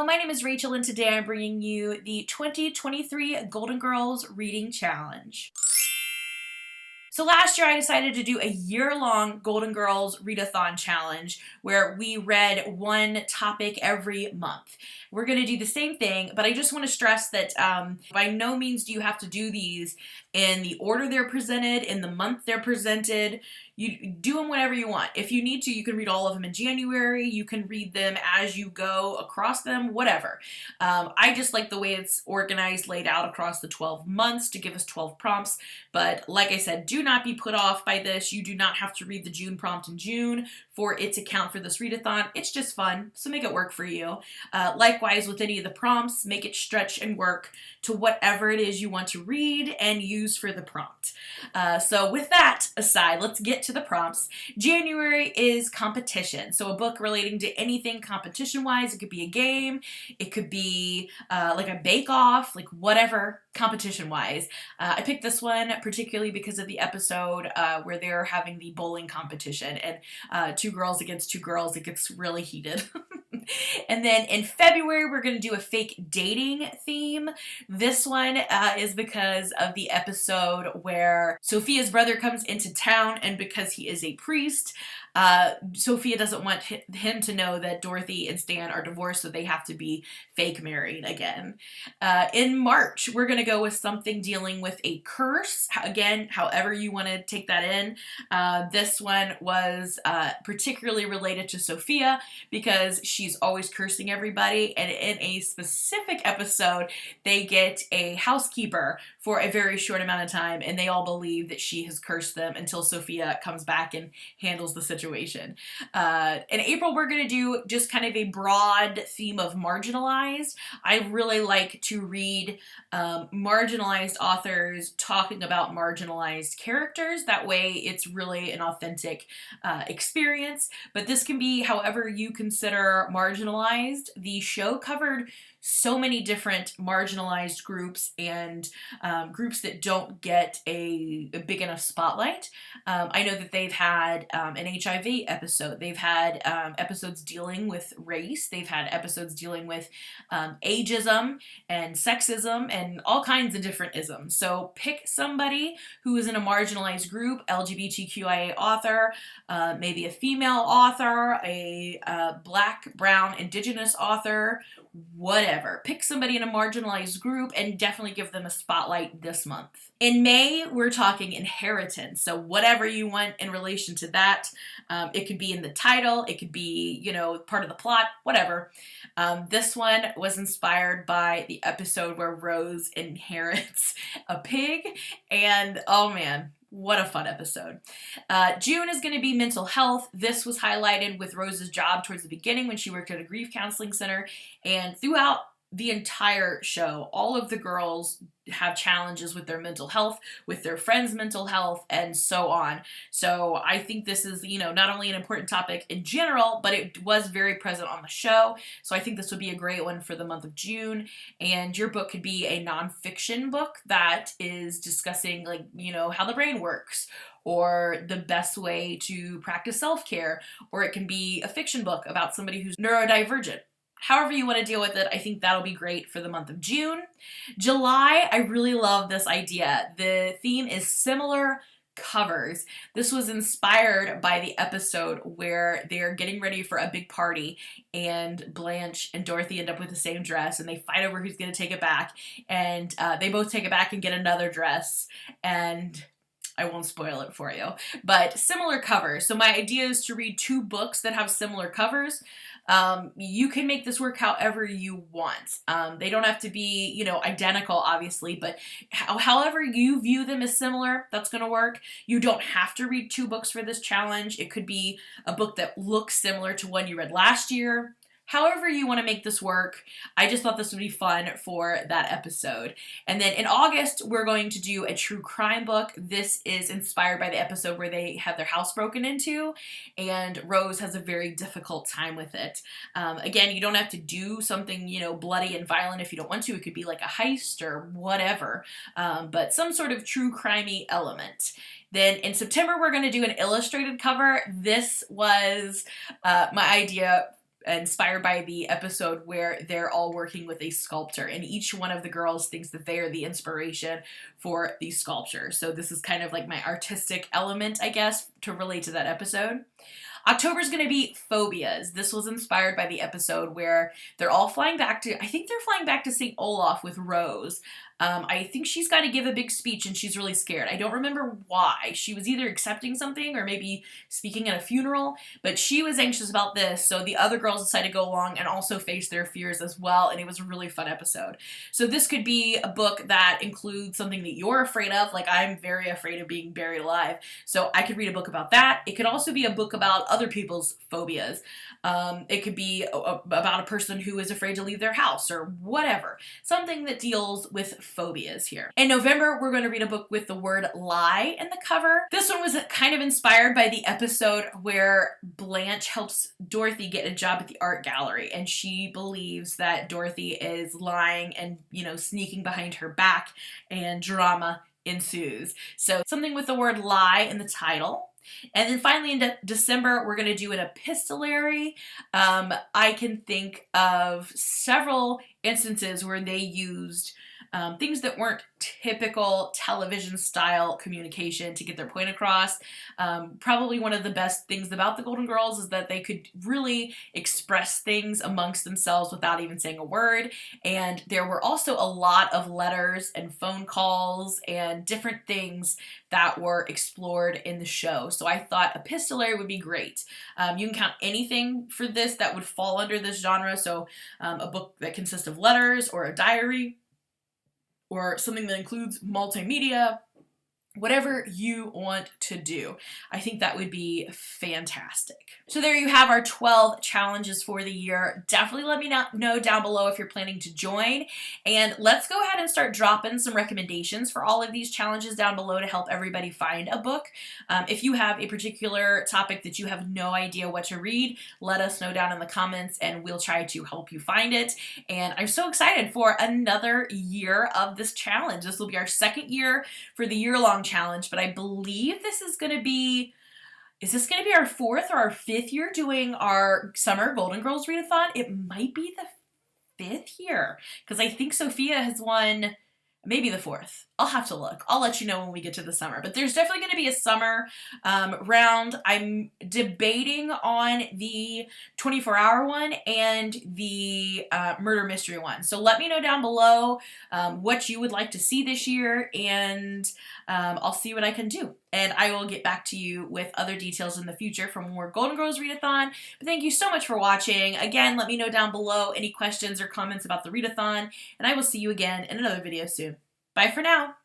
my name is Rachel and today I'm bringing you the 2023 Golden Girls Reading Challenge. So last year I decided to do a year-long Golden Girls Readathon challenge where we read one topic every month. We're going to do the same thing, but I just want to stress that by no means do you have to do these in the order they're presented, in the month they're presented. You do them whenever you want. If you need to, you can read all of them in January. You can read them as you go across them, whatever. I just like the way it's organized, laid out across the 12 months to give us 12 prompts. But like I said, do not be put off by this. You do not have to read the June prompt in June for it to count for this readathon. It's just fun, so make it work for you. Likewise, with any of the prompts, make it stretch and work to whatever it is you want to read and use for the prompt. So with that aside, let's get to the prompts. January is competition, so a book relating to anything competition-wise. It could be a game, it could be like a bake-off, like whatever competition-wise. I picked this one particularly because of the episode where they're having the bowling competition, and two girls against two girls, it gets really heated. And then in February, we're going to do a fake dating theme. This one is because of the episode where Sophia's brother comes into town, and because he is a priest, Sophia doesn't want him to know that Dorothy and Stan are divorced, so they have to be fake married again. In March, we're going to go with something dealing with a curse. Again, however you want to take that in. This one was particularly related to Sophia because she's always cursing everybody, and in a specific episode, they get a housekeeper for a very short amount of time, and they all believe that she has cursed them until Sophia comes back and handles the situation. In April, we're going to do just kind of a broad theme of marginalized. I really like to read marginalized authors talking about marginalized characters. That way it's really an authentic experience, but this can be however you consider marginalized. The show covered so many different marginalized groups and groups that don't get a big enough spotlight. I know that they've had an HIV episode. They've had episodes dealing with race. They've had episodes dealing with ageism and sexism and all kinds of different isms. So pick somebody who is in a marginalized group, LGBTQIA author, maybe a female author, a black, brown, indigenous author, whatever. Pick somebody in a marginalized group and definitely give them a spotlight this month. In May, we're talking inheritance. So whatever you want in relation to that. It could be in the title, it could be, you know, part of the plot, whatever. This one was inspired by the episode where Rose inherits a pig, and oh man, what a fun episode. June is going to be mental health. This was highlighted with Rose's job towards the beginning when she worked at a grief counseling center, and throughout the entire show, all of the girls have challenges with their mental health, with their friends' mental health, and so on. So I think this is, you know, not only an important topic in general, but it was very present on the show. So I think this would be a great one for the month of June. And your book could be a nonfiction book that is discussing, like, you know, how the brain works, or the best way to practice self-care, or it can be a fiction book about somebody who's neurodivergent. However you want to deal with it, I think that'll be great for the month of June. July, I really love this idea. The theme is similar covers. This was inspired by the episode where they're getting ready for a big party and Blanche and Dorothy end up with the same dress and they fight over who's going to take it back, and they both take it back and get another dress, and I won't spoil it for you, but similar covers. So my idea is to read two books that have similar covers. You can make this work however you want. They don't have to be, you know, identical, obviously, but however you view them as similar, that's going to work. You don't have to read two books for this challenge. It could be a book that looks similar to one you read last year. However you want to make this work, I just thought this would be fun for that episode. And then in August, we're going to do a true crime book. This is inspired by the episode where they have their house broken into, and Rose has a very difficult time with it. Again, you don't have to do something, you know, bloody and violent if you don't want to. It could be like a heist or whatever, but some sort of true crimey element. Then in September, we're going to do an illustrated cover. This was my idea inspired by the episode where they're all working with a sculptor, and each one of the girls thinks that they are the inspiration for the sculpture. So this is kind of like my artistic element, I guess, to relate to that episode. October is going to be phobias. This was inspired by the episode where they're all flying back to, I think they're flying back to St. Olaf with Rose. I think she's got to give a big speech and she's really scared. I don't remember why. She was either accepting something or maybe speaking at a funeral, but she was anxious about this, so the other girls decided to go along and also face their fears as well, and it was a really fun episode. So this could be a book that includes something that you're afraid of, like I'm very afraid of being buried alive, so I could read a book about that. It could also be a book about other people's phobias. It could be about a person who is afraid to leave their house or whatever. Something that deals with phobias here. In November, we're going to read a book with the word lie in the cover. This one was kind of inspired by the episode where Blanche helps Dorothy get a job at the art gallery, and she believes that Dorothy is lying and, you know, sneaking behind her back, and drama ensues. So something with the word lie in the title. And then finally in December, we're going to do an epistolary. I can think of several instances where they used things that weren't typical television style communication to get their point across. Probably one of the best things about the Golden Girls is that they could really express things amongst themselves without even saying a word. And there were also a lot of letters and phone calls and different things that were explored in the show. So I thought epistolary would be great. You can count anything for this that would fall under this genre. So a book that consists of letters or a diary, or something that includes multimedia, whatever you want to do. I think that would be fantastic. So there you have our 12 challenges for the year. Definitely let me know down below if you're planning to join. And let's go ahead and start dropping some recommendations for all of these challenges down below to help everybody find a book. If you have a particular topic that you have no idea what to read, let us know down in the comments and we'll try to help you find it. And I'm so excited for another year of this challenge. This will be our second year for the year-long challenge, but I believe this is going to be, is this going to be our fourth or our fifth year doing our summer Golden Girls readathon? It might be the fifth year because I think Sophia has won, maybe the fourth. I'll have to look. I'll let you know when we get to the summer, but there's definitely going to be a summer round. I'm debating on the 24-hour one and the murder mystery one. So let me know down below what you would like to see this year, and I'll see what I can do. And I will get back to you with other details in the future for more Golden Girls readathon. But thank you so much for watching. Again, let me know down below any questions or comments about the readathon, and I will see you again in another video soon. Bye for now.